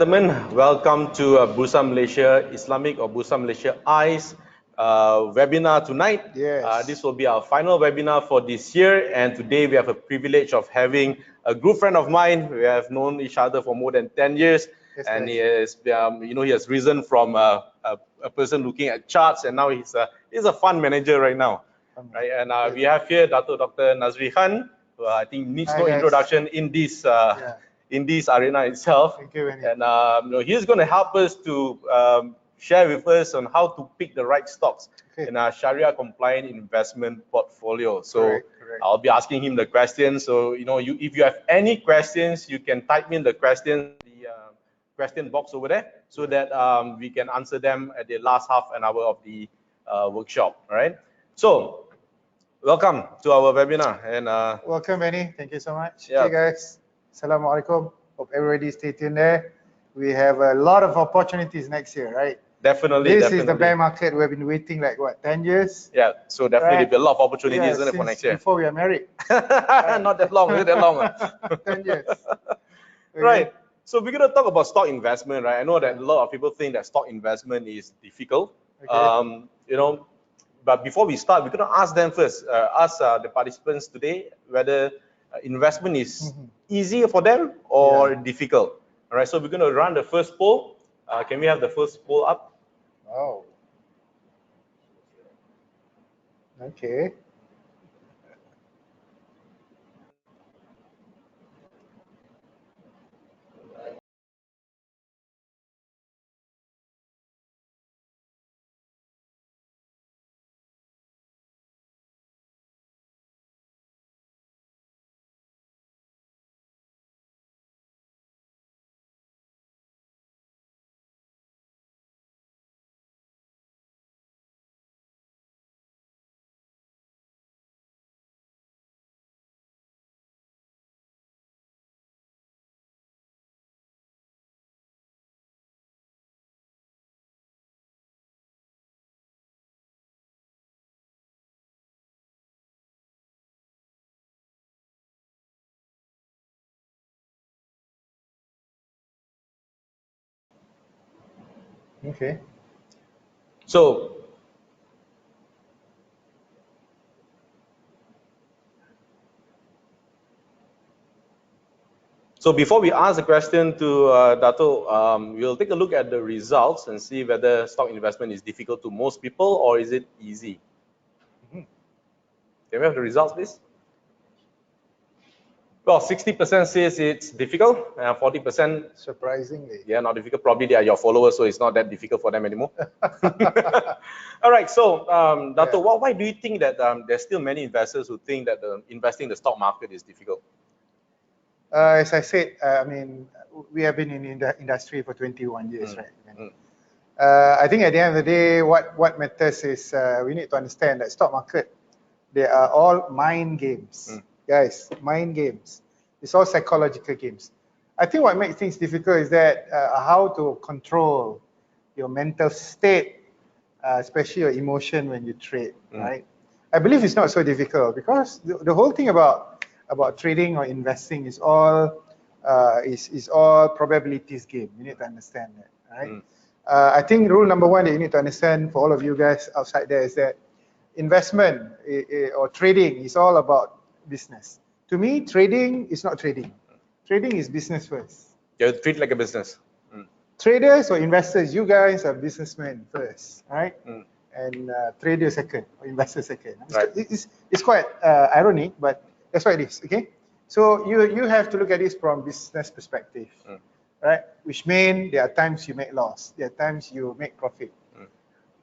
Gentlemen, welcome to Bursa Malaysia Islamic or Bursa Malaysia Eyes webinar tonight. Yes. This will be our final webinar for this year, and today we have a privilege of having a good friend of mine. We have known each other for more than 10 years, Yes, and guys. he has, he has risen from a person looking at charts, and now he's a fund manager right now, right? And we have here Dr. Nazri Khan, who I think needs Hi, no guys. introduction in this. In this arena itself. Thank you, Benny. And he's going to help us to share with us on how to pick the right stocks in our Sharia-compliant investment portfolio. So Correct. I'll be asking him the questions. So if you have any questions, you can type in the questions in the question box over there, so that we can answer them at the last half an hour of the workshop. All right. So welcome to our webinar. And welcome, Benny. Thank you so much. Yeah. Okay, guys. Assalamualaikum. Hope everybody stay tuned there. We have a lot of opportunities next year, right? Definitely. This is the bear market. We've been waiting like what, 10 years? Yeah, so definitely Right. be a lot of opportunities, Yeah, isn't it, for next year? Before we are married. Not that long, is it that long? 10 years. Okay. Right. So we're going to talk about stock investment, right? I know that a lot of people think that stock investment is difficult. Okay. But before we start, we're going to ask them first, ask the participants today whether investment is easy for them or difficult. All right, so we're going to run the first poll. Can we have the first poll up? Wow. Okay. Okay. So before we ask the question to Dato, we'll take a look at the results and see whether stock investment is difficult to most people or is it easy. Can we have the results, please? Well, 60% says it's difficult, 40%. Surprisingly. Yeah, not difficult. Probably they are your followers, so it's not that difficult for them anymore. All right, so Dato, why do you think that there's still many investors who think that investing in the stock market is difficult? As I said, I mean, we have been in the industry for 21 years, right? I think at the end of the day, what matters is we need to understand that stock market, they are all mind games, guys, mind games. It's all psychological games. I think what makes things difficult is that how to control your mental state, especially your emotion when you trade, right? I believe it's not so difficult because the whole thing about trading or investing is all probabilities game. You need to understand that, right? I think rule number one that you need to understand for all of you guys outside there is that investment or trading is all about business. To me, trading is not trading. Trading is business first. You treat it like a business. Traders or investors, you guys are businessmen first, right? And traders second or investors second. Right. It's quite ironic, but that's what it is. Okay, so you have to look at this from business perspective, right? Which means there are times you make loss, there are times you make profit.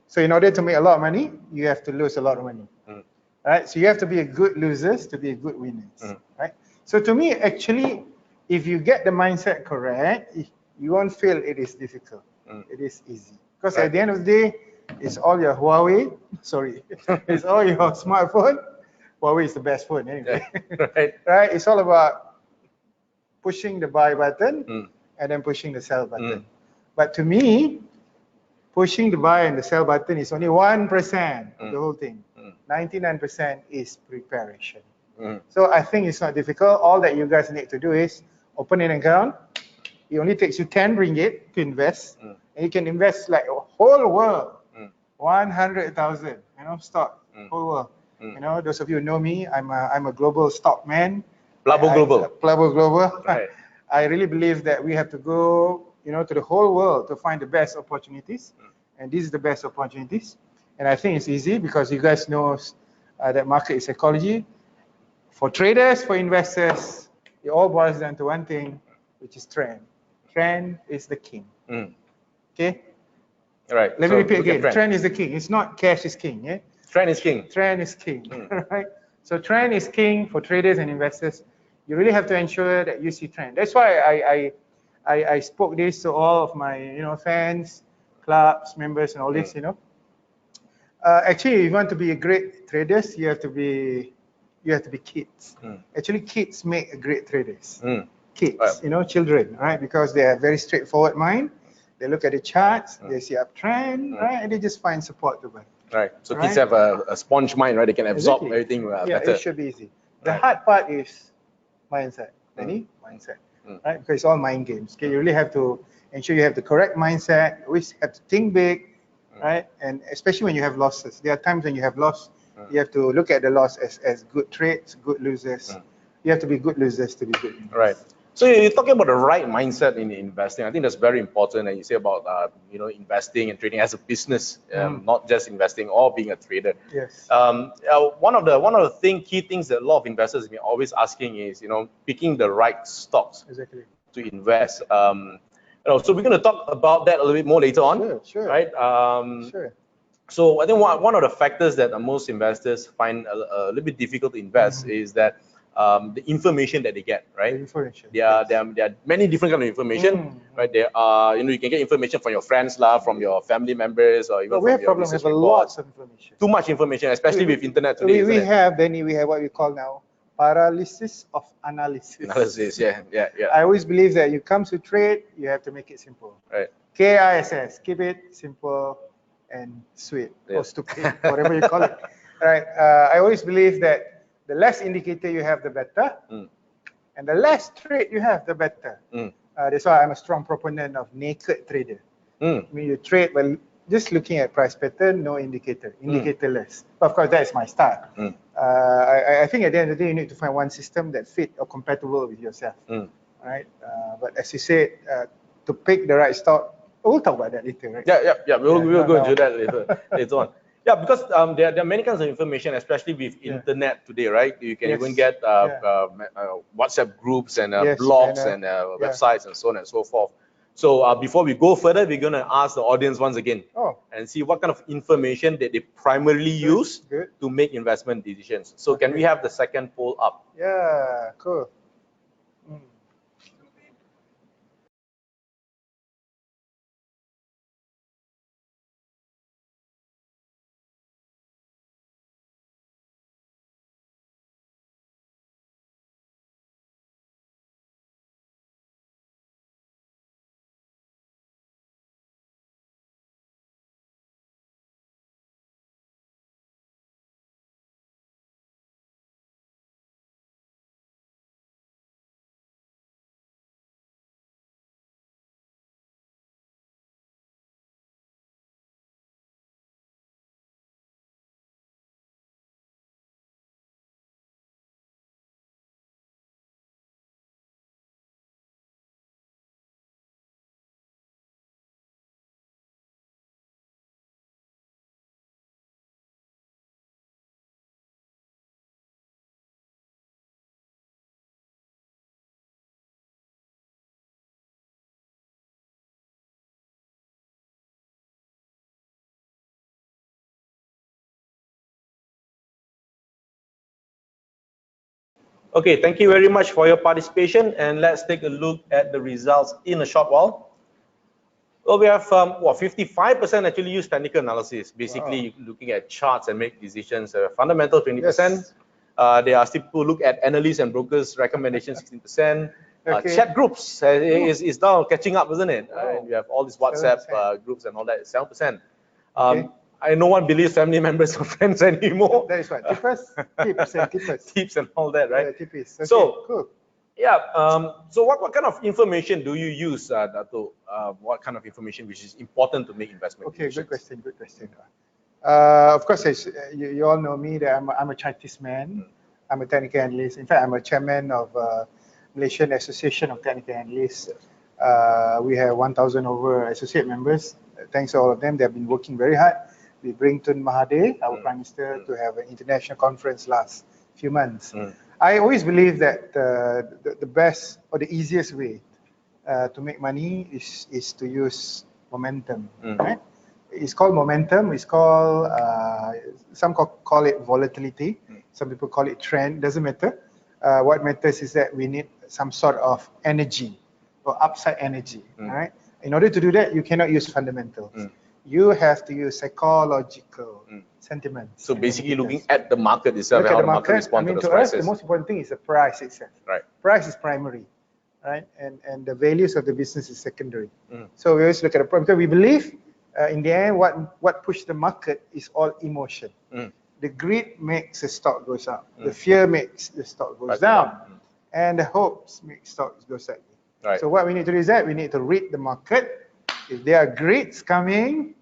So in order to make a lot of money, you have to lose a lot of money, right? So you have to be a good losers to be a good winners, right? So to me, actually, if you get the mindset correct, you won't feel it is difficult. It is easy because at the end of the day, it's all your Huawei. Sorry, it's all your smartphone. Huawei is the best phone anyway. Right? It's all about pushing the buy button and then pushing the sell button. But to me, pushing the buy and the sell button is only 1% of the whole thing. 99% is preparation. So I think it's not difficult. All that you guys need to do is open an account, It only takes you 10 ringgit to invest, and you can invest like a whole world, 100,000, stock, whole world. Those of you who know me, I'm a global stock man. Plabo Global. Plabo Global. Right. I really believe that we have to go, to the whole world to find the best opportunities, and this is the best opportunities. And I think it's easy because you guys know that market is psychology. For traders, for investors, it all boils down to one thing, which is trend. Trend is the king. Okay? Right. Let me repeat again. Trend is the king. It's not cash is king. Yeah? Trend is king. Trend is king. Right? So trend is king for traders and investors. You really have to ensure that you see trend. That's why I spoke this to all of my fans, clubs, members, and all this. Actually, if you want to be a great traders, you have to be kids. Actually, kids make great traders. Kids, children, right? Because they have very straightforward mind. They look at the charts, they see uptrend, right? And they just find support to buy. Right. So kids have a sponge mind, right? They can absorb everything better. Yeah, it should be easy. The hard part is mindset. Mindset, right? Because it's all mind games. Okay, you really have to ensure you have the correct mindset. You always have to think big, right? And especially when you have losses. There are times when you have loss, you have to look at the loss as good trades, good losers. You have to be good losers to be good winners. Right. So you're talking about the right mindset in investing. I think that's very important. And you say about investing and trading as a business, not just investing or being a trader. Yes. One of the key things that a lot of investors have been always asking is picking the right stocks to invest. So we're going to talk about that a little bit more later on. Sure. Right. Sure. So I think one of the factors that most investors find a little bit difficult to invest is that the information that they get, right? The information. There are many different kind of information, right? There are, you can get information from your friends, from your family members, or even we have from your problems research with reports. lots of information. Too much information, especially with internet today. We have what we call now paralysis of analysis. Analysis, yeah. I always believe that you come to trade, you have to make it simple. Right. KISS, keep it simple and sweet or stupid, whatever you call it. Right. I always believe that the less indicator you have, the better, and the less trade you have, the better. That's why I'm a strong proponent of naked trader. I mean, you trade by just looking at price pattern, no indicator, indicatorless. Of course, that is my style. I think at the end of the day, you need to find one system that fit or compatible with yourself. Right. But as you said, to pick the right stock, we'll talk about that later, right? Yeah. We'll go into that later on. Yeah, because there are many kinds of information, especially with internet today, right? You can even get WhatsApp groups and blogs and websites and so on and so forth. So before we go further, we're going to ask the audience once again and see what kind of information that they primarily use to make investment decisions. So can we have the second poll up? Yeah, cool. Okay, thank you very much for your participation, and let's take a look at the results in a short while. Well, we have 55% actually use technical analysis, basically looking at charts and make decisions. Fundamental 20%. There are still people who look at analysts and brokers recommendations 16%. Chat groups is now catching up, isn't it? You have all these WhatsApp groups and all that. 7%. No one believes family members or friends anymore. That is right. Tips and tips. Tips and all that, right? Tips. Okay, So, cool. Yeah. So what kind of information do you use, Dato? What kind of information which is important to make investment Okay, decisions? good question, good question. Of course, as you all know me, that I'm a Chinese man. I'm a technical analyst. In fact, I'm a chairman of Malaysian Association of Technical Analysts. We have 1,000 over associate members. Thanks to all of them, they have been working very hard. We bring Tun Mahathir, our Prime Minister, to have an international conference last few months. I always believe that the best or the easiest way to make money is to use momentum, right? It's called momentum. It's called some call it volatility. Some people call it trend. Doesn't matter. What matters is that we need some sort of energy or upside energy. Right? In order to do that, you cannot use fundamentals. You have to use psychological sentiments. So basically, looking at the market itself, Look how at the market responds to to those us, prices. the most important thing is the price itself. Right. Price is primary, right? And the values of the business is secondary. So we always look at the price because we believe in the end what pushes the market is all emotion. The greed makes the stock goes up. The fear makes the stock goes down. And the hopes make stocks go sideways. Right. So what we need to do is that we need to read the market. If there are greeds coming,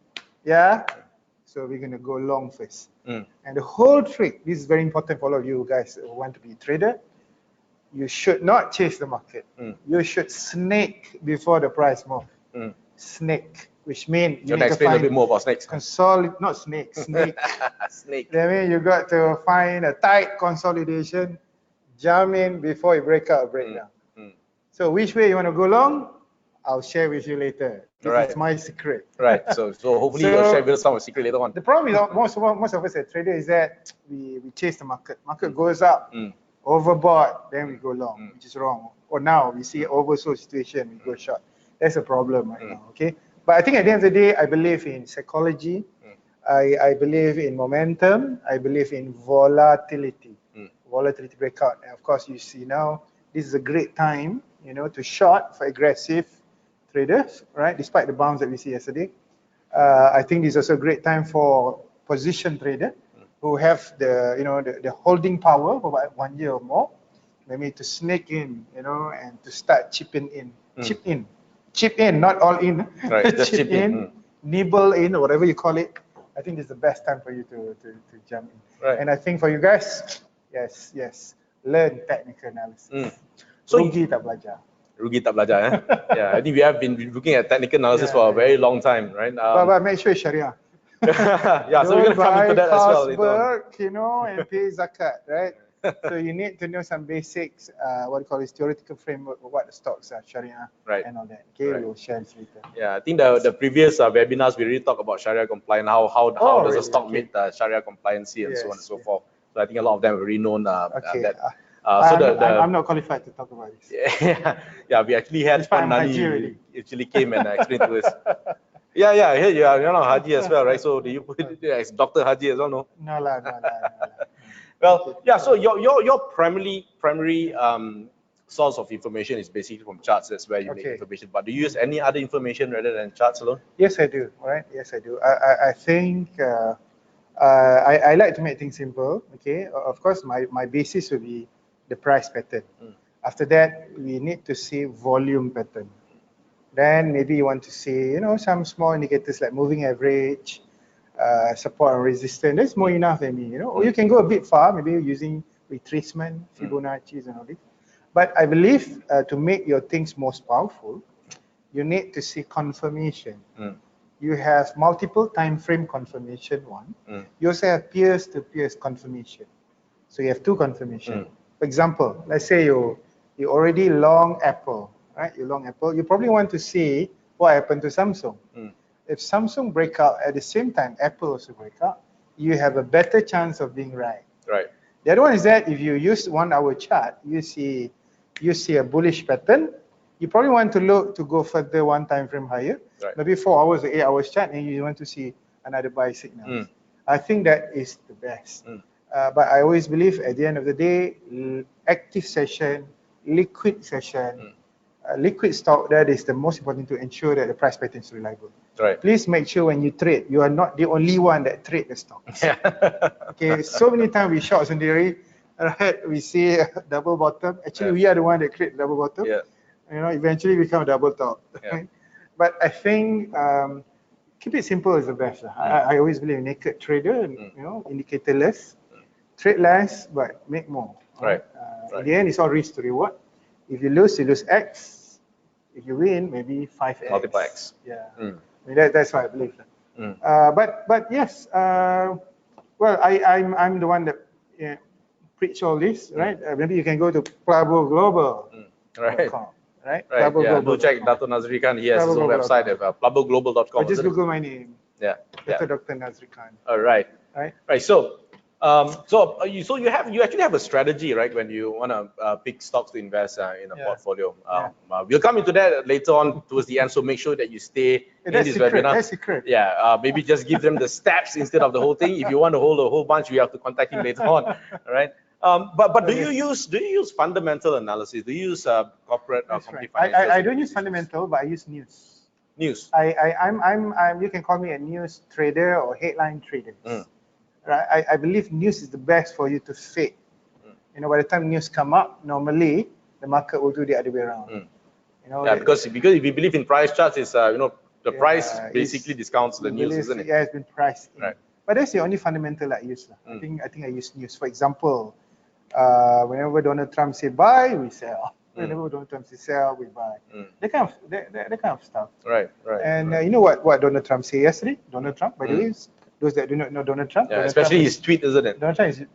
so we're going to go long first. And the whole trick, this is very important for all of you guys who want to be a trader. You should not chase the market. You should snake before the price moves. Snake, which means you need to explain find a bit more about snakes. not snake, snake. Snake. That means you got to find a tight consolidation, jump in before it break out or break down. So which way you want to go long? I'll share with you later. This is my secret. Right. So hopefully you'll share with us some secret later on. The problem with most of us as traders is that we chase the market. Market goes up, overbought, then we go long, which is wrong. Or now we see oversold situation, we go short. That's a problem right now. Okay. But I think at the end of the day, I believe in psychology. I believe in momentum. I believe in volatility. Volatility breakout. And of course, you see now, this is a great time, to short for aggressive traders, right? Despite the bounce that we see yesterday. I think this is also a great time for position trader who have the holding power for about 1 year or more, maybe to snake in, and to start chipping in. Chip in, not all in. Right, just chip in. Nibble in, or whatever you call it. I think this is the best time for you to jump in. Right. And I think for you guys, yes, learn technical analysis. So Rugi tak belajar. Rugi tak belajar, eh? Yeah, I think we have been looking at technical analysis for a very long time, right? But make sure it's Sharia. So we're going to come into that as well later on. And pay zakat, right? So you need to know some basics, what you call this theoretical framework of what the stocks are, Sharia, and all that. Okay, we'll share this later. Yeah, I think the previous webinars we really talked about Shariah-compliant, how does a stock meet Sharia compliancy and so on and so forth. So I think a lot of them have already known that. I'm not qualified to talk about this. Yeah, we actually had Puan Nani actually came and explained to us. Yeah, I heard you are Haji as well, right? So do you put it as Dr. Haji as well, no? No lah. Well, yeah, so your primary source of information is basically from charts. That's where you make information. But do you use any other information rather than charts alone? Yes, I do. Right? Yes, I do. I think I like to make things simple. Okay. Of course, my basis will be the price pattern. After that, we need to see volume pattern. Then maybe you want to see, some small indicators like moving average, support and resistance. That's more enough than me, Or you can go a bit far, maybe using retracement, Fibonacci's and all this. But I believe to make your things most powerful, you need to see confirmation. You have multiple time frame confirmation, one. You also have peers-to-peers confirmation. So you have two confirmation. For example, let's say you already long Apple, right? You long Apple. You probably want to see what happened to Samsung. If Samsung break out at the same time, Apple also break out, you have a better chance of being right. Right. The other one is that if you use 1 hour chart, you see a bullish pattern. You probably want to look to go further one time frame higher, maybe 4 hours or 8 hours chart, and you want to see another buy signal. I think that is the best. But I always believe at the end of the day, active session, liquid session, liquid stock, that is the most important to ensure that the price pattern is reliable. Right. Please make sure when you trade, you are not the only one that trade the stocks. Okay, so many times we short sendiri, right? We see a double bottom. Actually, Yeah. we are the one that create double bottom. Yeah. You know, eventually become a double top. Yeah. Right? But I think keep it simple is the best. I always believe naked trader, and, you know, indicatorless, trade less but make more. Right. In the end, it's all risk to reward. If you lose X. If you win, maybe 5X. Multiply X. Yeah. Mm. I mean, that's what I believe. Mm. But yes, well, I'm the one that preach all this, right? Maybe you can go to Plabo Global. Right. Right? Right. Plabo Yeah. Global. Do check Dr. Nazri Khan. He has his own Plabo website Global. at plaboglobal.com. Or just isn't it? Google my name. Yeah. Yeah. Dr. Nazri Khan. All right. Right? Right. So, you actually have a strategy, right? When you want to pick stocks to invest in a portfolio. We'll come into that later on towards the end. So make sure that you stay in this webinar. That's secret. Yeah. Maybe just give them the steps instead of the whole thing. If you want to hold a whole bunch, we have to contact him later on. All right. But do you use fundamental analysis? Do you use corporate or company financials? I don't use fundamental, but I use news. News. I'm you can call me a news trader or headline trader. Right? I believe news is the best for you to fade. You know, by the time news come up, normally the market will do the other way around. You know, because if you believe in price charts, it's the price basically discounts the news, isn't it? Yeah, it's been priced in. Right. But that's the only fundamental I use. I think I use news. For example, whenever Donald Trump say buy, we sell. Whenever Donald Trump say sell, we buy. That kind of stuff. Right. And you know what Donald Trump said yesterday? Donald Trump, by the way, those that do not know Donald Trump. Yeah, Donald especially Trump his tweet, isn't it? Donald Trump is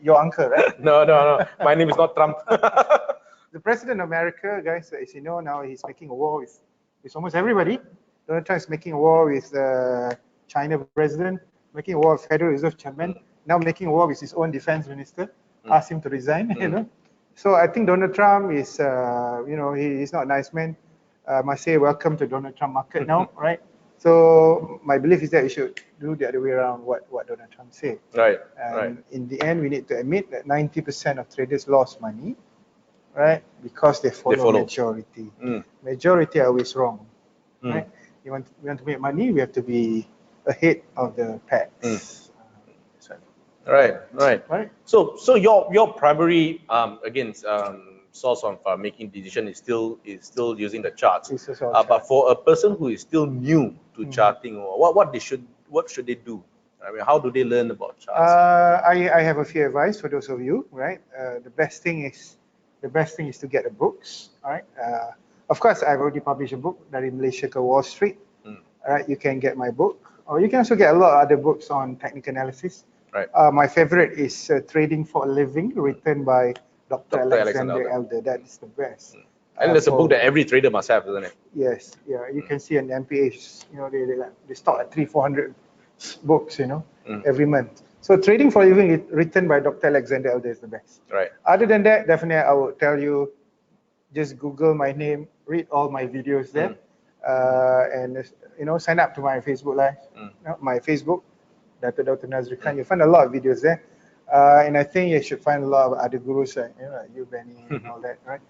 your uncle, right? No. My name is not Trump. The president of America, guys, as you know, now he's making a war with almost everybody. Donald Trump is making a war with China president, making a war with Federal Reserve chairman, now making a war with his own defense minister, asked him to resign, you know. So I think Donald Trump is, he's not a nice man. I must say welcome to Donald Trump market now, right? So my belief is that we should do the other way around what Donald Trump said. Right. And in the end, we need to admit that 90% of traders lost money, right? Because they follow majority. Majority are always wrong, right? We want to make money, we have to be ahead of the pack. Right. So your primary source of making decision is still using the charts. But for a person who is still new to charting, what should they do? I mean, how do they learn about charts? I have a few advice for those of you, right? The best thing is to get the books, right? Of course, I've already published a book that in Malaysia called Wall Street. Right, you can get my book, or you can also get a lot of other books on technical analysis. Right. My favorite is Trading for a Living, written by Dr. Alexander Elder. That is the best. And it's a book that every trader must have, isn't it? Yes. Yeah. You can see an MPH. You know, they stock at 300-400 books. You know, every month. So Trading for a Living, written by Dr. Alexander Elder, is the best. Right. Other than that, definitely I would tell you, just Google my name, read all my videos there, and sign up to my Facebook Live, my Facebook, Dr. Nazri Khan. You find a lot of videos there, and I think you should find a lot of other gurus like you, Benny, and all that, right?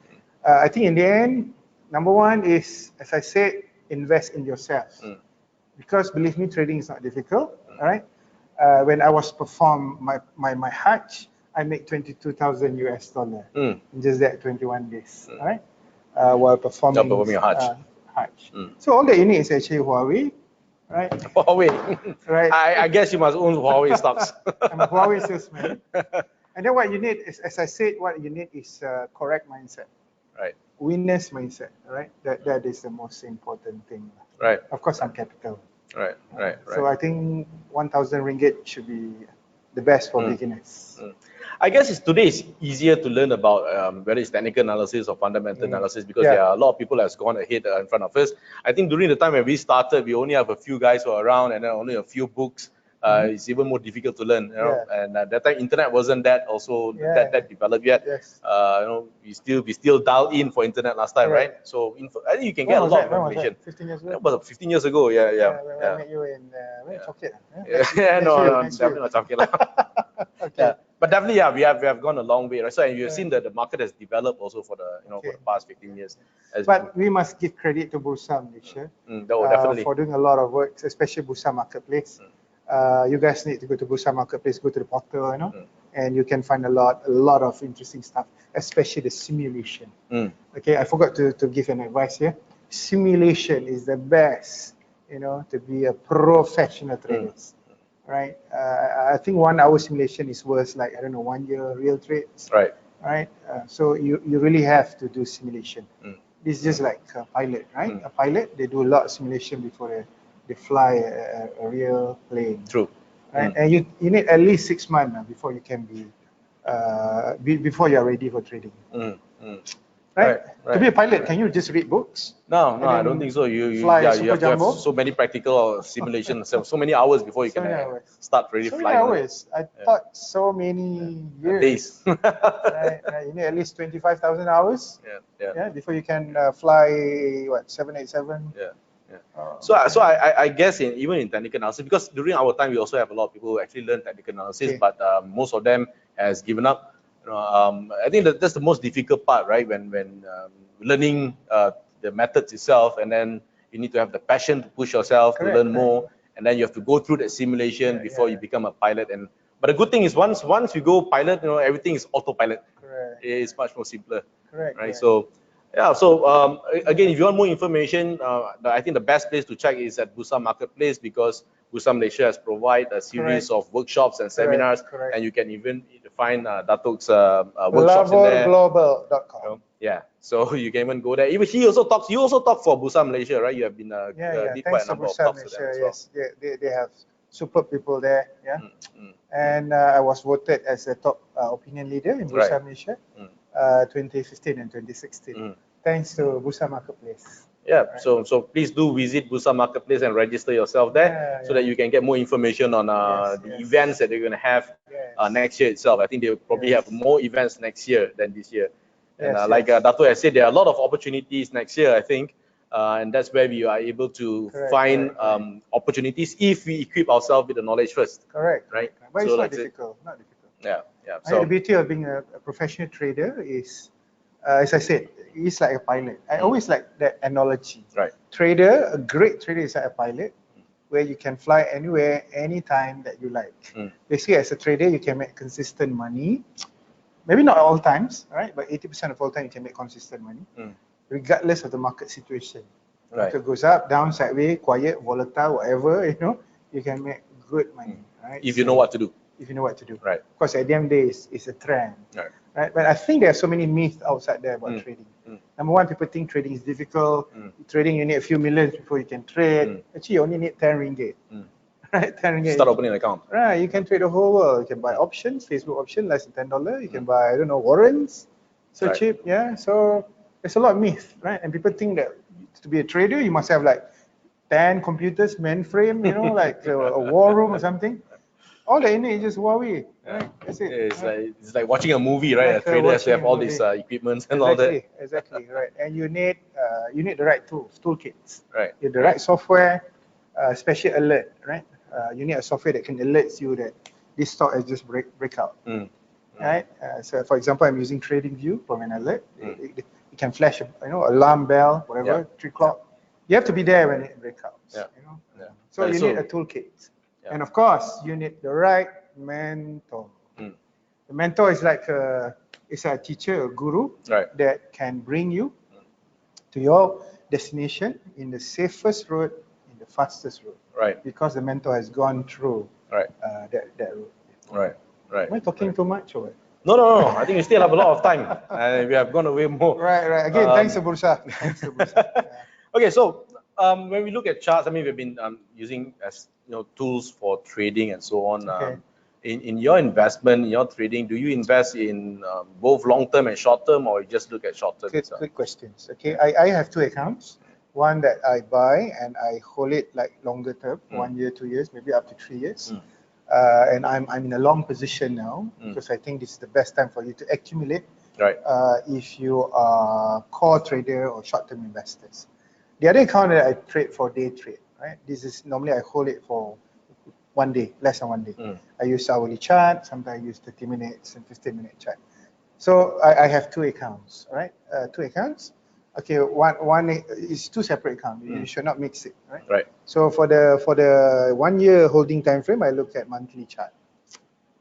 I think in the end, number one is, as I said, invest in yourself, because believe me, trading is not difficult. All right. When I was perform my Hajj, I make $22,000 in just that 21 days. All right. While performing Hajj. So all that you need is actually Huawei, right? Huawei. Right. I guess you must own Huawei stocks. I'm a Huawei salesman. And then what you need is, as I said, what you need is correct mindset. Right. Winners mindset, right? That is the most important thing. Right. Of course, some capital. Right. So I think 1,000 ringgit should be the best for beginners. I guess today it's easier to learn about whether it's technical analysis or fundamental analysis, because there are a lot of people that's gone ahead in front of us. I think during the time when we started, we only have a few guys who are around and then only a few books. It's even more difficult to learn, and at that time internet wasn't that that developed yet. Yes. We still dial in for internet last time, right? So I think you can get a lot of information. 15 years ago? That was 15 years ago, When I met you in Chocolate. No, definitely not Chocolate. Okay. But definitely, we have gone a long way, right? So and you've seen that the market has developed also for the for the past 15 years. But we must give credit to Bursa Malaysia definitely for doing a lot of work, especially Bursa Marketplace. You guys need to go to Bursa Marketplace, go to the portal, and you can find a lot of interesting stuff, especially the simulation. Okay, I forgot to give an advice here. Simulation is the best, to be a professional trader. Right? I think 1 hour simulation is worth like, I don't know, 1 year real trades. Right. Right? So you really have to do simulation. It's just like a pilot, right? A pilot, they do a lot of simulation before they fly a real plane. True. Right? And you need at least 6 months before you can before you're ready for trading. Right? To be a pilot, can you just read books? No, I don't think so. You have to have so many practical simulations, so many hours before you can start really flying. Hours. I thought so many years. Days. Right. You need at least 25,000 hours. Yeah. Before you can fly 787. So I guess even in technical analysis, because during our time we also have a lot of people who actually learn technical analysis, but most of them has given up. I think that's the most difficult part, right? When learning the methods itself, and then you need to have the passion to push yourself to learn more, and then you have to go through that simulation before you become a pilot. But the good thing is once you go pilot, everything is autopilot. It's much more simpler. Right. So again, if you want more information, I think the best place to check is at Bursa Marketplace, because Bursa Malaysia has provided a series of workshops and seminars, and you can even find Datuk's workshops in there. Global.com. So you can even go there. Even you also talk for Bursa Malaysia, right? You have been did quite a number of talks with them as well. Yes, they have super people there. And I was voted as a top opinion leader in Bursa Malaysia, 2015 and 2016. Thanks to Bursa Marketplace. So please do visit Bursa Marketplace and register yourself there, so that you can get more information on the events that they're going to have next year itself. I think they'll probably have more events next year than this year. And like Dato has said, there are a lot of opportunities next year, I think, and that's where we are able to find opportunities if we equip ourselves with the knowledge first. Correct. Right. But it's not difficult. So the beauty of being a professional trader is, as I said, it's like a pilot. I always like that analogy. Right. A great trader is like a pilot, where you can fly anywhere, anytime that you like. Basically, as a trader, you can make consistent money. Maybe not all times, right? But 80% of all time, you can make consistent money, regardless of the market situation. If it goes up, down, sideways, quiet, volatile, whatever, you can make good money, right? If you know what to do. If you know what to do. Right. Of course, at the end of the day, it's a trend. Right? But I think there are so many myths outside there about trading. Number one, people think trading is difficult. Trading, you need a few millions before you can trade. Actually, you only need 10 ringgit. Right? 10 ringgit. Start opening an account. Right, you can trade the whole world. You can buy options, Facebook option, less than $10. You can buy, I don't know, warrants. So cheap, So there's a lot of myth, right? And people think that to be a trader, you must have like 10 computers, mainframe, like a war room or something. All that you need is just Huawei, right? That's it. It's like watching a movie, right? A trader has to have all these equipments and all that. Exactly, right. And you need the right tools, toolkits. Right. You need the right software, especially alert, right? You need a software that can alert you that this stock has just break out. Right? So for example, I'm using TradingView from an alert. It can flash, alarm bell, whatever, 3 o'clock. You have to be there when it breaks out. So you need a toolkit. And of course, you need the right mentor. The mentor is like a teacher, a guru, that can bring you to your destination in the safest route, in the fastest route. Right. Because the mentor has gone through that route. Right. Am I talking too much or what? No. I think we still have a lot of time. And we have gone away more. Right. Again, thanks to Bursa. Okay, so when we look at charts, I mean, we've been using as tools for trading and so on. In your investment, in your trading, do you invest in both long-term and short-term, or you just look at short-term? Good questions. Okay, I have 2 accounts. One that I buy and I hold it like longer term, 1 year, 2 years, maybe up to 3 years. And I'm in a long position now, because I think this is the best time for you to accumulate. Right. If you are core trader or short-term investors. The other account that I trade for day trade, right? This is normally I hold it for 1 day, less than 1 day. I use hourly chart, sometimes I use 30 minutes and 15-minute chart. So I have 2 accounts, right? 2 accounts. Okay, one is 2 separate accounts. You should not mix it, right? Right. So for the 1 year holding time frame, I look at monthly chart.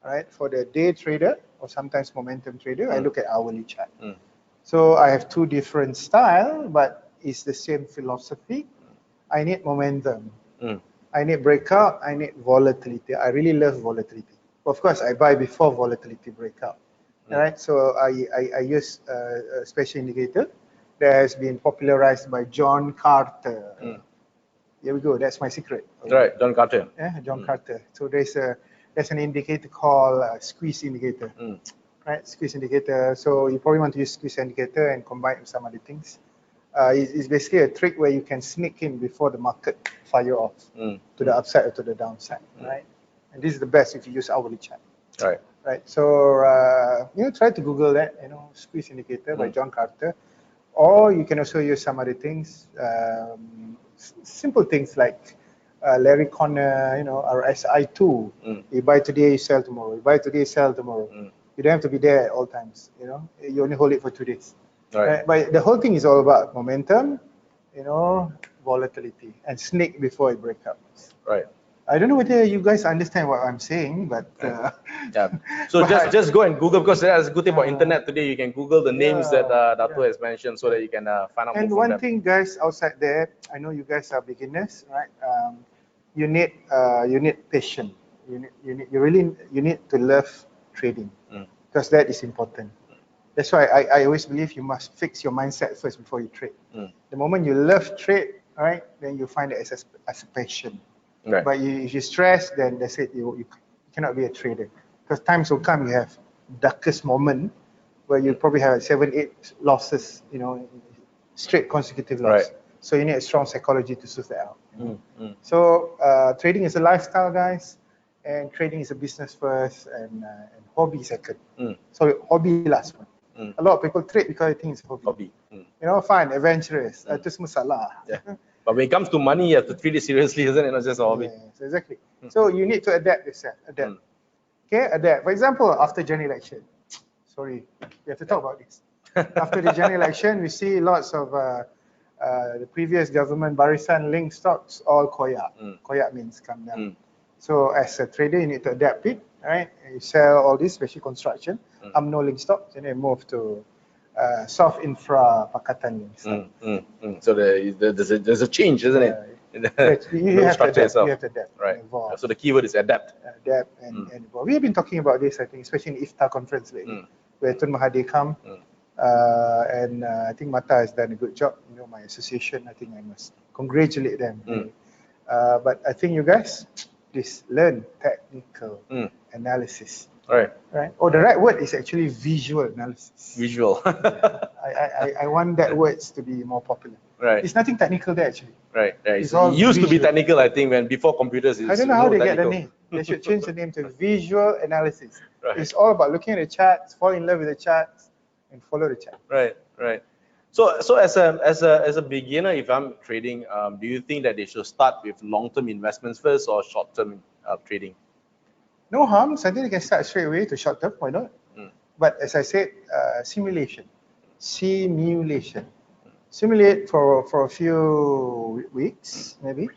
right? For the day trader or sometimes momentum trader, I look at hourly chart. Mm. So I have two different style, but it's the same philosophy. I need momentum. Mm. I need breakout. I need volatility. I really love volatility. Of course, I buy before volatility breakout. All right. So I use a special indicator that has been popularized by John Carter. Here we go. That's my secret. Right, John Carter. Yeah, John Carter. So there's an indicator called squeeze indicator. Right, squeeze indicator. So you probably want to use squeeze indicator and combine it with some other things. It's basically a trick where you can sneak in before the market fire off to the upside or to the downside, right? And this is the best if you use hourly chart. Right. Right. So try to Google that, squeeze indicator by John Carter, or you can also use some other things, simple things like Larry Conner, RSI2. You buy today, you sell tomorrow. You buy today, you sell tomorrow. You don't have to be there at all times. You only hold it for 2 days. Right. But the whole thing is all about momentum, volatility, and sneak before it breaks up. Right. I don't know whether you guys understand what I'm saying, but yeah. So just go and Google, because that's a good thing about internet today. You can Google the names that Dato has mentioned, so that you can find out more from them. And one thing, guys, outside there, I know you guys are beginners, right? You need patience. You need to love trading, because that is important. That's why I always believe you must fix your mindset first before you trade. The moment you love trade, right, then you find it as a passion. Right. But if you stress, then that's it. You cannot be a trader, because times will come you have darkest moment where you probably have 7-8 losses, straight consecutive loss. Right. So you need a strong psychology to sort that out. So trading is a lifestyle, guys, and trading is a business first, and hobby second. So hobby last one. A lot of people trade because they think it's hobby. Fine, adventurous. Itu semua salah. Yeah. But when it comes to money, you have to treat it seriously, isn't it? Not just a hobby. Yes, exactly. So you need to adapt yourself. Adapt. Okay, adapt. For example, after general election, sorry, we have to talk about this. After the general election, we see lots of the previous government Barisan linked stocks all koyak. Koyak means come down. So as a trader, you need to adapt it, right? You sell all this, especially construction, UMNO linked stocks, and then move to soft infra pakatan stuff. So there's a change, isn't it? You have to adapt. You have to adapt. Right. So the keyword is adapt. Adapt and evolve. We have been talking about this, I think, especially in the IFTA conference lately, where Tun Mahathir come, and I think Mata has done a good job. My association, I think I must congratulate them. But I think you guys, please learn technical analysis. Right. Oh, the right word is actually visual analysis. Visual. I want that words to be more popular. Right. It's nothing technical there actually. Right. It used to be technical, I think, when before computers. I don't know how they get the name. They should change the name to visual analysis. Right. It's all about looking at the charts, fall in love with the charts, and follow the chart. Right. So as a beginner, if I'm trading, do you think that they should start with long-term investments first or short-term trading? No harm. I think they can start straight away to short term. Why not? But as I said, simulation. Simulate for a few weeks, maybe.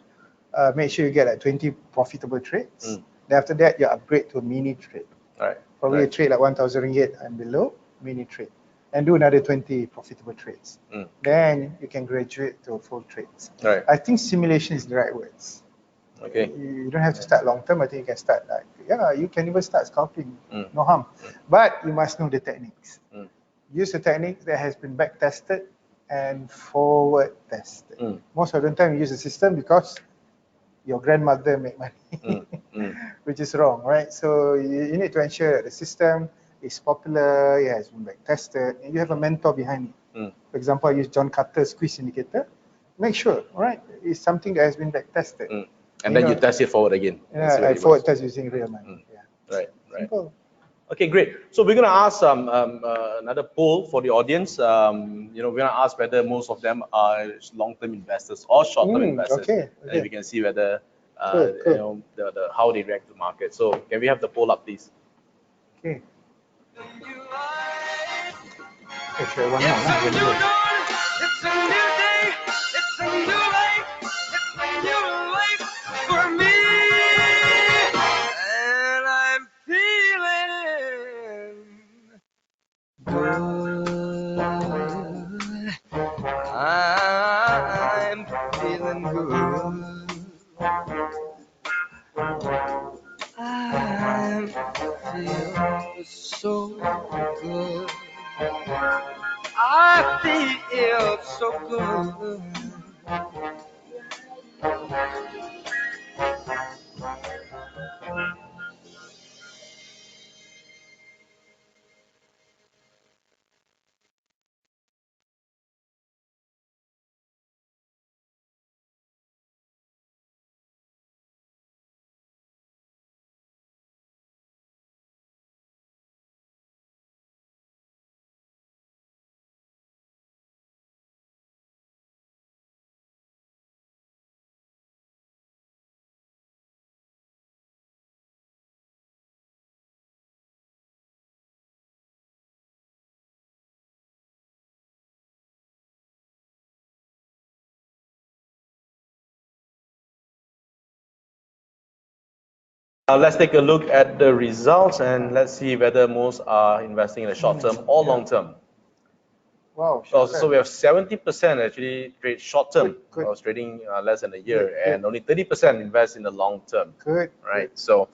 Make sure you get like 20 profitable trades. Then after that, you upgrade to a mini trade. Right. Probably a trade like 1,000 ringgit and below, mini trade. And do another 20 profitable trades. Then you can graduate to full trades. Right. I think simulation is the right words. Okay. You don't have to start long term. I think you can start you can even start scalping. No harm. But you must know the techniques. Use the technique that has been back tested and forward tested. Most of the time you use the system because your grandmother make money, which is wrong, right? So you need to ensure that the system is popular, it has been back tested, and you have a mentor behind it. For example, I use John Carter's squeeze indicator. Make sure, right? It's something that has been back tested. And then you test it forward again. I forward test using real money. Right. Simple. Okay, great. So we're going to ask another poll for the audience. We're going to ask whether most of them are long-term investors or short-term investors. Okay. And we can see whether how they react to market. So can we have the poll up, please? Okay. It's a new dawn, it's a new day, it's a new life, it's a new life for me, and I'm feeling I feel so good. I feel so good. Let's take a look at the results and let's see whether most are investing in the short term or yeah. long term. Wow, So we have 70% actually trade short term. Good, good. I was trading less than a year, Good, and only 30% invest in the long term. Good. Right. So,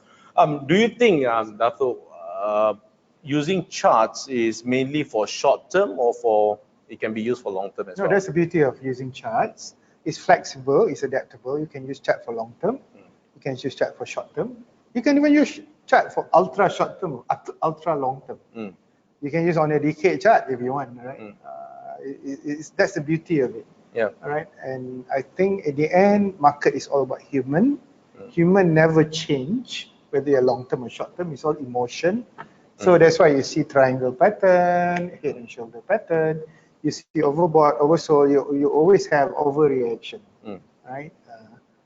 do you think, Dato, using charts is mainly for short term or for it can be used for long term as No, well? that's the beauty of using charts. It's flexible, it's adaptable. You can use chart for long term. You can use chart for short term. You can even use chart for ultra short term, ultra long term. Mm. You can use on a decade chart if you want, right? That's the beauty of it. Yeah. All right. And I think at the end, market is all about human. Human never change, whether you're long term or short term. It's all emotion. So that's why you see triangle pattern, head and shoulder pattern. You see overbought, oversold. You always have overreaction, right?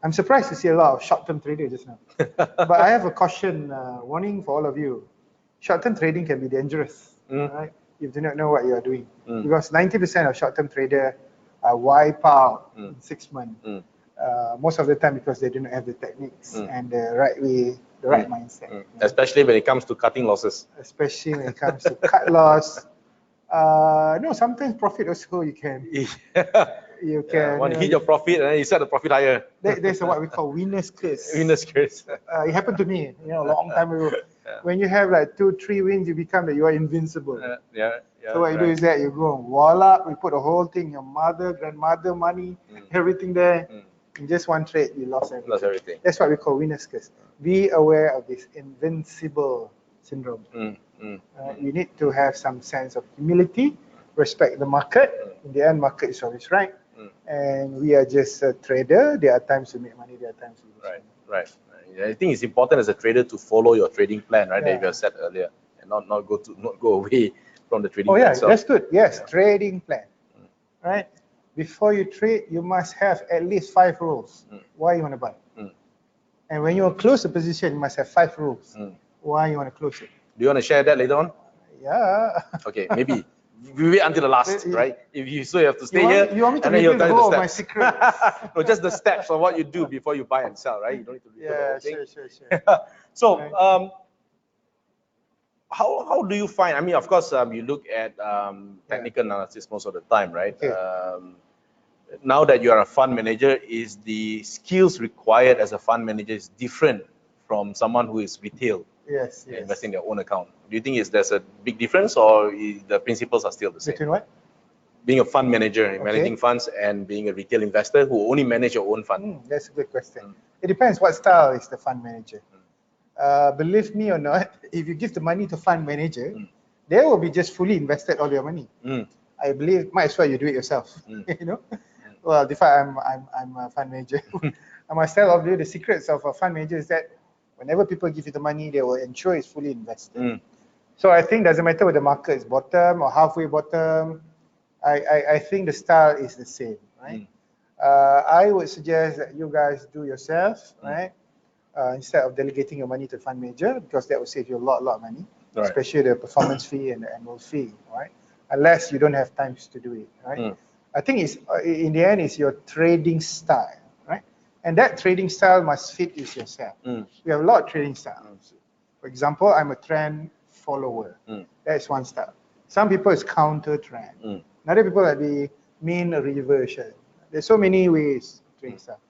I'm surprised to see a lot of short-term traders just now. But I have a caution, warning for all of you. Short-term trading can be dangerous, right? You do not know what you are doing. Because 90% of short-term trader wipe out in 6 months. Most of the time because they do not have the techniques and the right way, the right mindset. Especially when it comes to cutting losses. Especially when it comes to cut loss. No, sometimes profit also you can. You can. When you hit your profit and then you set the profit higher. There's what we call winner's curse. Winner's curse. It happened to me, a long time ago. When you have like 2-3 wins, you become that you are invincible. So what you do is that you go and wall up, you put the whole thing, your mother, grandmother money, everything there. In just one trade, you lost everything. That's what we call winner's curse. Be aware of this invincible syndrome. You need to have some sense of humility, respect the market. In the end, market is always right. And we are just a trader. There are times to make money, there are times to lose money. Right. I think it's important as a trader to follow your trading plan, right? That you have said earlier, and not go away from the trading plan. That's good. Yes, trading plan. Right? Before you trade, you must have at least 5 rules. Why you want to buy? And when you close the position, you must have 5 rules. Why you want to close it? Do you want to share that later on? Yeah. Okay, maybe. We wait until the last, right? If you so you have to stay here. You want me to reveal the whole of my secret? No, just the steps of what you do before you buy and sell, right? You don't need to reveal the whole thing. Sure. So, how do you find? I mean, of course, you look at technical analysis most of the time, right? Now that you are a fund manager, is the skills required as a fund manager is different from someone who is retail? Yes. Investing their own account. Do you think there's a big difference, or the principles are still the same? Between what? Being a fund manager, managing funds, and being a retail investor who only manage your own fund. That's a good question. It depends what style is the fund manager. Believe me or not, if you give the money to fund manager, they will be just fully invested all your money. I believe might as well you do it yourself. Well, if I'm a fund manager, I must tell all of you the secrets of a fund manager is that whenever people give you the money, they will ensure it's fully invested. So I think doesn't matter whether the market is bottom or halfway bottom. I think the style is the same, right? I would suggest that you guys do yourself, right? Instead of delegating your money to fund manager, because that will save you a lot of money, especially the performance fee and the annual fee, right? Unless you don't have time to do it, right? I think it's in the end it's your trading style, right? And that trading style must fit with yourself. We have a lot of trading styles. For example, I'm a trend follower. That's one style. Some people is counter trend. Other people like the mean reversion. There's so many ways to trading style.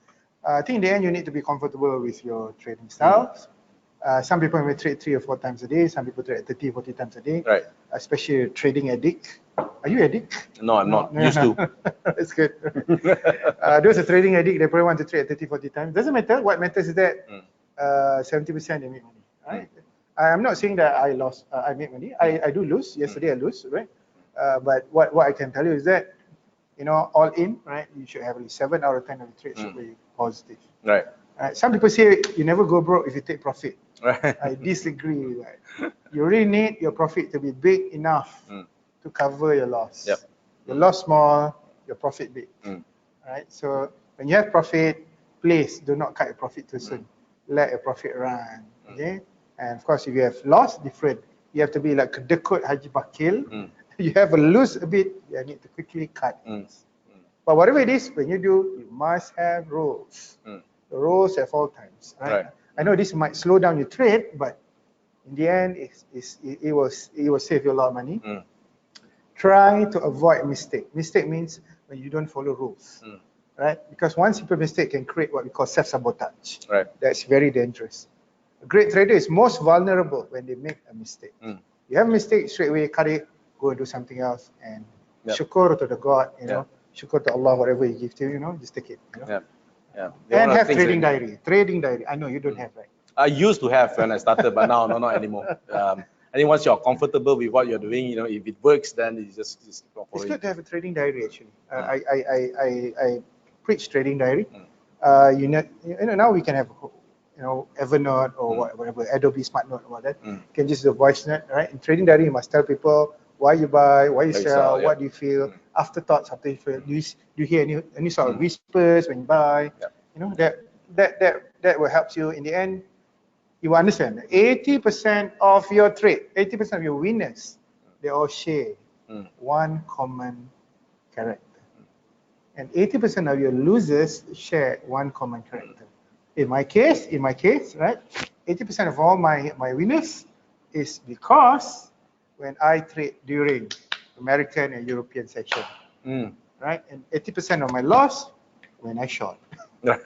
I think in the end you need to be comfortable with your trading styles. Some people may trade 3 or 4 times a day. Some people trade 30, 40 times a day. Right. Especially a trading addict. Are you addict? No, I'm not. Used to. That's good. Those are trading addict, they probably want to trade 30, 40 times. Doesn't matter. What matters is that 70% they make money. Right? I'm not saying that I lost, I make money. I do lose. Yesterday I lose, right? But what I can tell you is that, you know, all in, right? You should have at least 7 out of 10 of the trades should be positive. Right. Some people say you never go broke if you take profit. Right. I disagree with that. You really need your profit to be big enough to cover your loss. Yep. Your loss small, your profit big. Right? So when you have profit, please do not cut your profit too soon. Let your profit run. Okay? And of course, if you have loss, different. You have to be like kedekut Haji Bakil. You have a lose a bit, you need to quickly cut. But whatever it is, when you do, you must have rules. The rules at all times. Right? I know this might slow down your trade, but in the end, it will save you a lot of money. Try to avoid mistake. Mistake means when you don't follow rules. Right? Because one simple mistake can create what we call self-sabotage. Right. That's very dangerous. A great trader is most vulnerable when they make a mistake. You have a mistake, straight away cut it, go and do something else, and syukur to the God, you know, syukur to Allah, whatever He gives to you, you know, just take it. You know? And have trading diary. Trading diary. I know you don't have, right? I used to have when I started, but now not anymore. I think once you're comfortable with what you're doing, you know, if it works, then you just keep on It's following. good to have a trading diary actually. I preach trading diary. You know, now we can have, you know, Evernote or whatever, Adobe Smart Note or that. You can just do a voice note, right? In trading diary, you must tell people why you buy, why you sell, what do you feel, afterthoughts after you feel. Do you hear any sort of whispers when you buy? You know, that will help you in the end. You understand 80% of your trade, 80% of your winners, they all share one common character. And 80% of your losers share one common character. In my case, right, 80% of all my winners is because when I trade during American and European session, right, and 80% of my loss when I short. Right,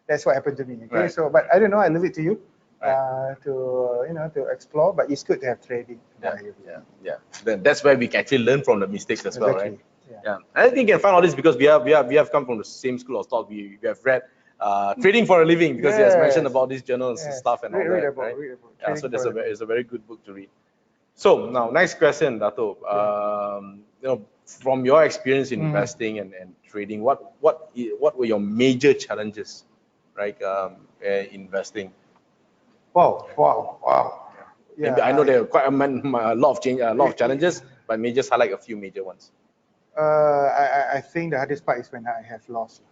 that's what happened to me. Okay, Right. so but I don't know. I leave it to you to explore. But it's good to have trading. That's where we can actually learn from the mistakes as well, right? Yeah. I think you can find all this because we have come from the same school of thought. We have read trading for a living because he has mentioned about these journals and stuff and all read that, about, right? read about Yeah, so trading it's a very good book to read. So now, next question, Dato. You know, from your experience in investing and trading, what were your major challenges, right? Investing. Wow. Maybe I know there are quite a lot of challenges, but maybe just highlight a few major ones. I think the hardest part is when I have loss,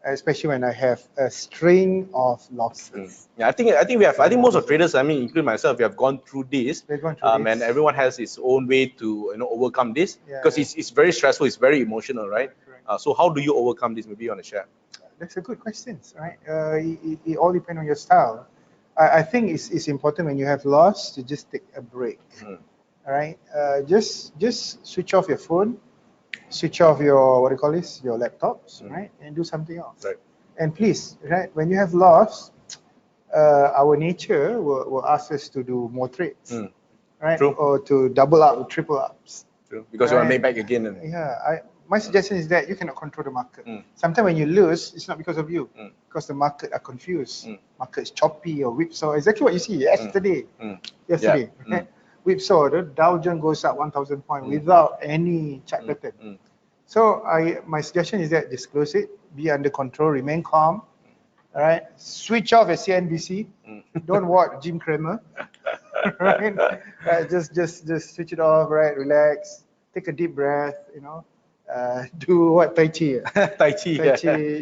especially when I have a string of losses. Yeah, I think most of traders, I mean, including myself, we have gone through this. They've gone through this. And everyone has its own way to overcome this because it's very stressful, it's very emotional, right? Correct. So how do you overcome this? Maybe you want to share. That's a good question, right? It all depends on your style. I think it's important when you have loss to just take a break. All right, just switch off your phone, switch off your your laptops, right, and do something else. Right. And please, right, when you have loss, our nature will ask us to do more trades, right, True. or to double up or triple ups. True. Because you want to make back again. My suggestion is that you cannot control the market. Sometimes when you lose, it's not because of you, because the market are confused. Market is choppy or whipsaw. Exactly what you see yesterday. Right? Whipsaw, the Dow Jones goes up 1,000 points without any chart pattern. So my suggestion is that disclose it, be under control, remain calm. All right, switch off at CNBC. Don't watch Jim Cramer. Right? Just switch it off. Right, relax, take a deep breath. Do what Tai Chi,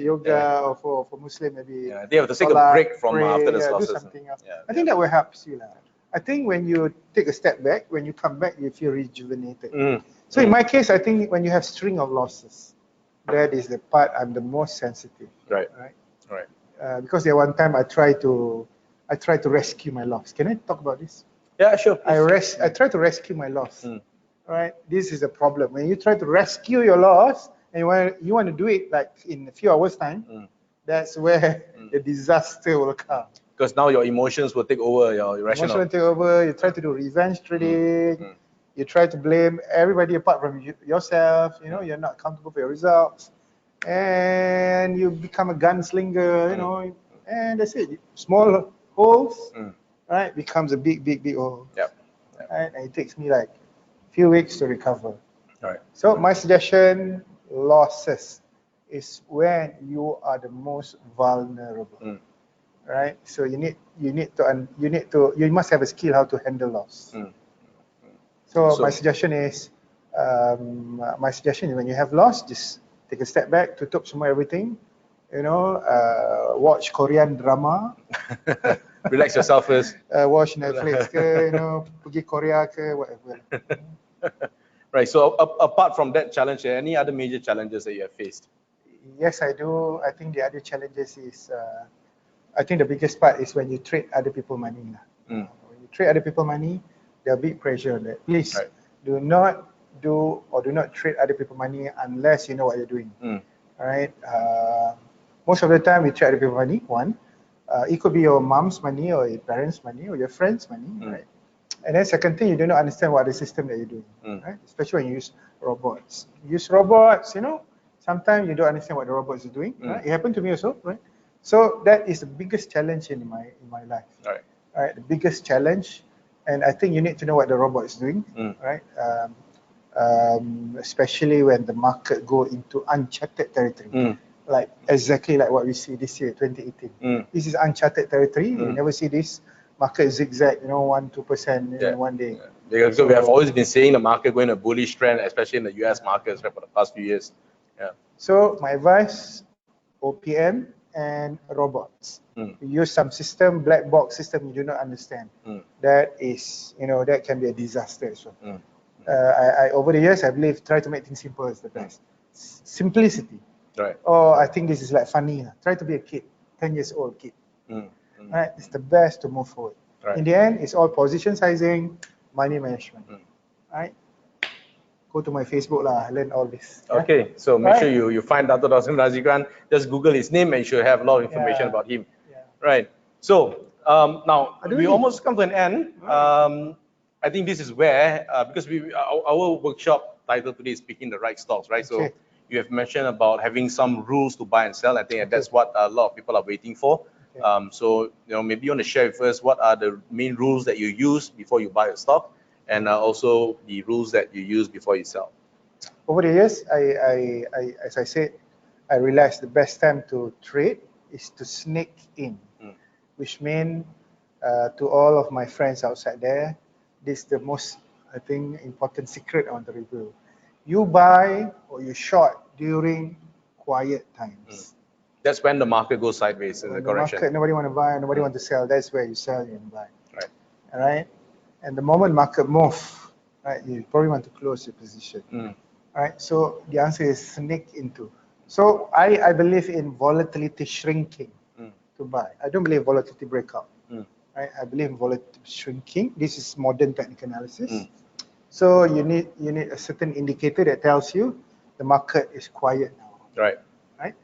yoga, or for Muslim maybe. They have to take a break from after the losses. Do something else. I think that will help you. I think when you take a step back, when you come back, you feel rejuvenated. So in my case, I think when you have string of losses, that is the part I'm the most sensitive. Right. Because there one time I tried to rescue my loss. Can I talk about this? Yeah, sure. I tried to rescue my loss. Right. This is a problem. When you try to rescue your loss, and you want to do it like in a few hours time, that's where the disaster will come. Because now your emotions will take over your rational. Emotional take over, you try to do revenge trading, you try to blame everybody apart from yourself, you know, you're not accountable for your results, and you become a gunslinger, you know, and that's it. Small holes, right, becomes a big hole. Yep. Right? And it takes me like a few weeks to recover. Right. So my suggestion, losses is when you are the most vulnerable. Right? So you must have a skill how to handle loss. So my suggestion is when you have loss, just take a step back, tutup semua everything, you know, watch Korean drama. Relax yourself first. Watch Netflix ke, you know, pergi Korea ke, whatever. Right. So apart from that challenge, any other major challenges that you have faced? Yes, I do. I think the other challenges is, I think the biggest part is when you trade other people money. When you trade other people money, there are big pressure on that. Please do not trade other people money unless you know what you're doing. All right. Most of the time we trade other people money. One, it could be your mom's money or your parents' money or your friends' money, right? And then second thing, you do not understand what the system that you're doing, right? Especially when you use robots. You use robots, you know, sometimes you don't understand what the robots are doing. Right? It happened to me also, right? So that is the biggest challenge in my life. Right? The biggest challenge, and I think you need to know what the robot is doing, right? Especially when the market go into uncharted territory, like exactly like what we see this year, 2018. This is uncharted territory. You never see this market zigzag, you know, 1-2% in one day. Because we have always been seeing the market going a bullish trend, especially in the US markets, right, for the past few years. So my advice, OPM and robots. You use some system, black box system you do not understand. That is, you know, that can be a disaster as well. I over the years, I believe, try to make things simple is the best. Simplicity. Right. Oh, I think this is like funny. Try to be a kid, 10 years old kid. Right? It's the best to move forward. In the end, it's all position sizing, money management. Right? Go to my Facebook lah, learn all this. Okay, so make sure you find Dato' Dawson Razikran. Just Google his name and you should have a lot of information about him. Right. So now we almost come to an end. I think this is where because our workshop title today is picking the right stocks, right? So you have mentioned about having some rules to buy and sell. I think that's what a lot of people are waiting for. So you know, maybe you want to share with us what are the main rules that you use before you buy a stock, and also the rules that you use before you sell. Over the years, as I said, I realized the best time to trade is to sneak in, which means to all of my friends outside there, this is the most, I think, important secret I want to reveal. You buy or you short during quiet times. That's when the market goes sideways in the correction. Market, nobody want to buy, nobody want to sell. That's where you sell and buy. Right. All right. And the moment market move, right, you probably want to close your position. All right. So the answer is sneak into. So I believe in volatility shrinking to buy. I don't believe volatility breakout. Right? I believe in volatility shrinking. This is modern technical analysis. So you need a certain indicator that tells you the market is quiet now. Right. Right.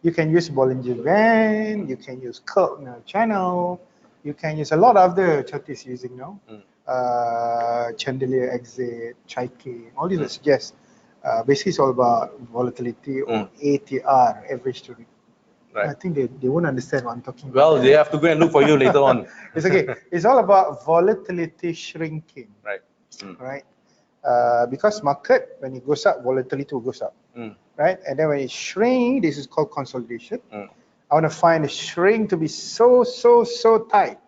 You can use Bollinger Band. You can use Keltner channel. You can use a lot of other charts using now. Chandelier exit, Chaikin, all these will suggest basically it's all about volatility or ATR, average to. Right. I think they won't understand what I'm talking about. Well, they have to go and look for you later on. It's okay. It's all about volatility shrinking. Right. Right. Because market, when it goes up, volatility will goes up. Right. And then when it shrinks, this is called consolidation. I want to find the shrink to be so tight.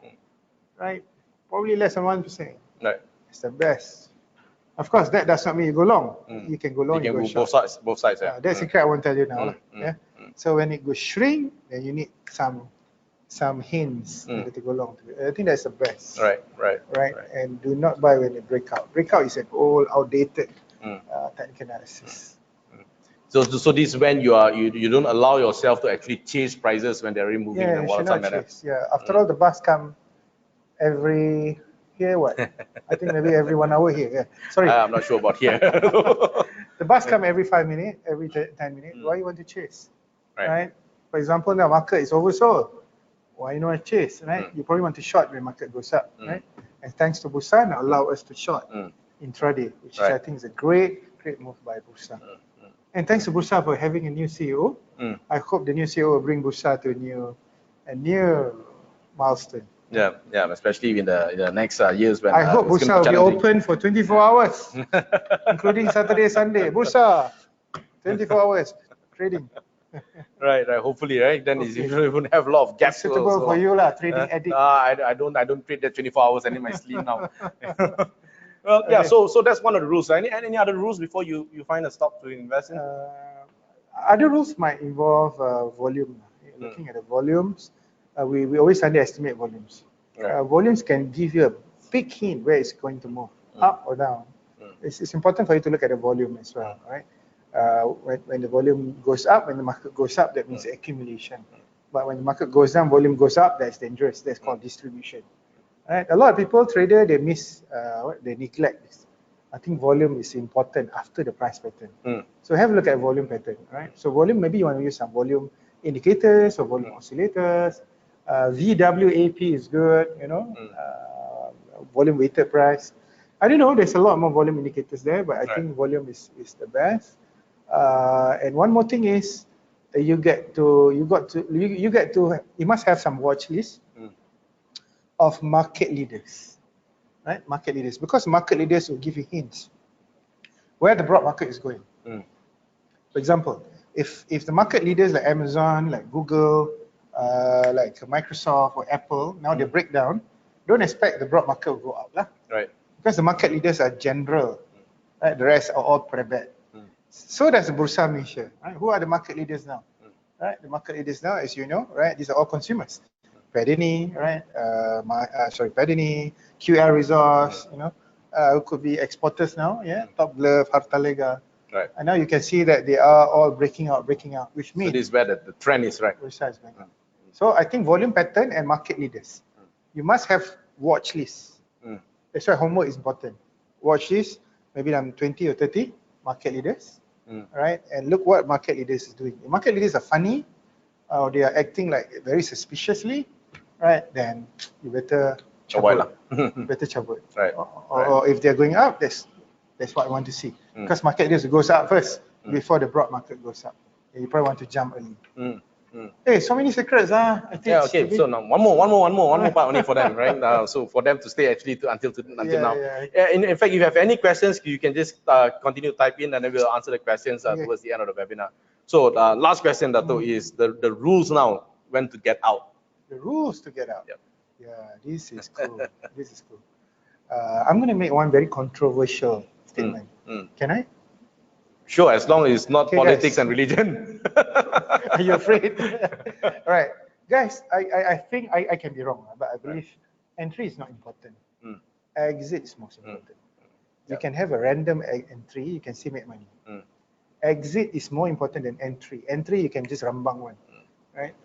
Right. Probably less than 1%. Right. It's the best. Of course, that does not mean you go long. You can go long, you can go go short. both sides. Yeah. That's the secret I won't tell you now. Yeah. So when it goes shrink, then you need some hints to go long. I think that's the best. Right. And do not buy when it break out. Breakout is an old, outdated technical analysis. So this is when you don't allow yourself to actually chase prices when they're really moving in a volatile manner. Yeah. After all, the bus come every here. What? I think maybe every 1 hour here. Yeah. Sorry. I'm not sure about here. The bus come every 5 minutes, every 10 minutes. Why you want to chase? Right? For example, the market is oversold. Why you not chase? Right? You probably want to short when market goes up. Right? And thanks to Bursa, now allow us to short intraday, which I think is a great move by Bursa. And thanks to Bursa for having a new CEO. I hope the new CEO will bring Bursa to a new milestone. Yeah, especially in the next years when I hope it's Bursa gonna will be be challenging. open for 24 hours, including Saturday, Sunday. Bursa, 24 hours trading. Right. Hopefully, right. Then Okay. you won't have a lot of gaps. Suitable for you lah, trading addict. I don't trade that 24 hours. I need my sleep now. Well, yeah. So that's one of the rules. Any other rules before you find a stock to invest in? Other rules might involve volume. Looking at the volumes, we always underestimate volumes. Volumes can give you a big hint where it's going to move, up or down. It's important for you to look at the volume as well, right? When the volume goes up, when the market goes up, that means accumulation. But when the market goes down, volume goes up, that's dangerous. That's called distribution. Right? A lot of people, trader, they neglect this. I think volume is important after the price pattern. So have a look at volume pattern, right? So volume, maybe you want to use some volume indicators or volume oscillators. VWAP is good, volume weighted price. I don't know, there's a lot more volume indicators there, but I think volume is the best. And one more thing is you must have some watch list of market leaders, right? Market leaders, because market leaders will give you hints where the broad market is going. For example, if the market leaders like Amazon, like Google, like Microsoft or Apple, now they break down, don't expect the broad market will go up lah. Right. Because the market leaders are general, right? The rest are all private. So does the Bursa Malaysia, right? Who are the market leaders now? Right? The market leaders now, as you know, right? These are all consumers. Padini, right? Padini, QR Resource, could be exporters now, Top Glove, Hartalega. Right. And now you can see that they are all breaking out, which means so this is where the trend is, right? So I think volume pattern and market leaders. You must have watch lists. That's why homework is important. Watch list, maybe I'm 20 or 30 market leaders, right? And look what market leaders is doing. If market leaders are funny, or they are acting like very suspiciously, right? Then you better cabut. Better cabut. Right. Or if they're going up, that's what I want to see. Because market leaders goes up first before the broad market goes up. You probably want to jump early. Hey, so many secrets, I think. Yeah, okay. So now one more part only for them, right? So for them to stay actually until now. Yeah. In fact, if you have any questions, you can just continue to type in, and then we'll answer the questions towards the end of the webinar. So last question, Dato, is the rules now when to get out. The rules to get out. Yep. Yeah, this is cool. This is cool. I'm going to make one very controversial statement. Can I? Sure, as long as it's not politics and religion. Are you afraid? All right, guys, I think I can be wrong, but I believe entry is not important. Exit is most important. You can have a random entry, you can still make money. Exit is more important than entry. Entry, you can just rambang one, right?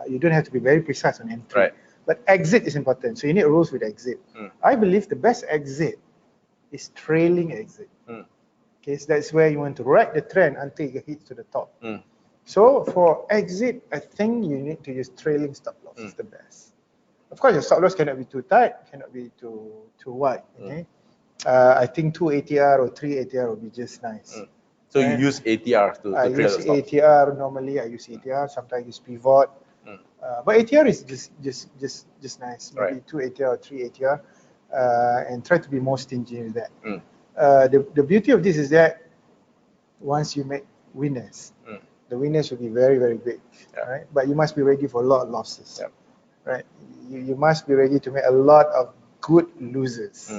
You don't have to be very precise on entry. Right. But exit is important, so you need rules with exit. I believe the best exit is trailing exit. Okay, so that's where you want to ride the trend until it hits to the top. So for exit, I think you need to use trailing stop loss. It's the best. Of course, your stop loss cannot be too tight, cannot be too wide. Okay, I think 2 ATR or 3 ATR would be just nice. So you use ATR to I trail use the stocks? ATR normally. I use ATR. Sometimes I use pivot. But ATR is just nice. Maybe 2 ATR or 3 ATR, and try to be more stingy with that. The beauty of this is that once you make winners, the winners will be very, very big, right? But you must be ready for a lot of losses, right? You must be ready to make a lot of good losers,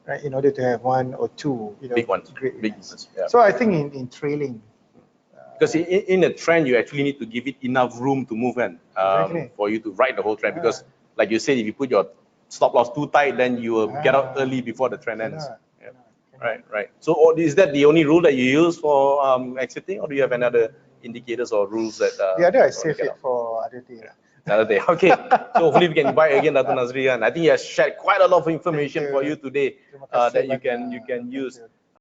right? In order to have one or two, big ones, great big winners. ones. So I think in trailing, because in a trend, you actually need to give it enough room to move in for you to ride the whole trend. Because, like you said, if you put your stop loss too tight, then you will get out early before the trend ends. Right. So is that the only rule that you use for exiting, or do you have another indicators or rules that? The other I save it for other day. Another day. Okay. So hopefully we can invite again Dato' Nazri, and I think he has shared quite a lot of information for you today that you can use.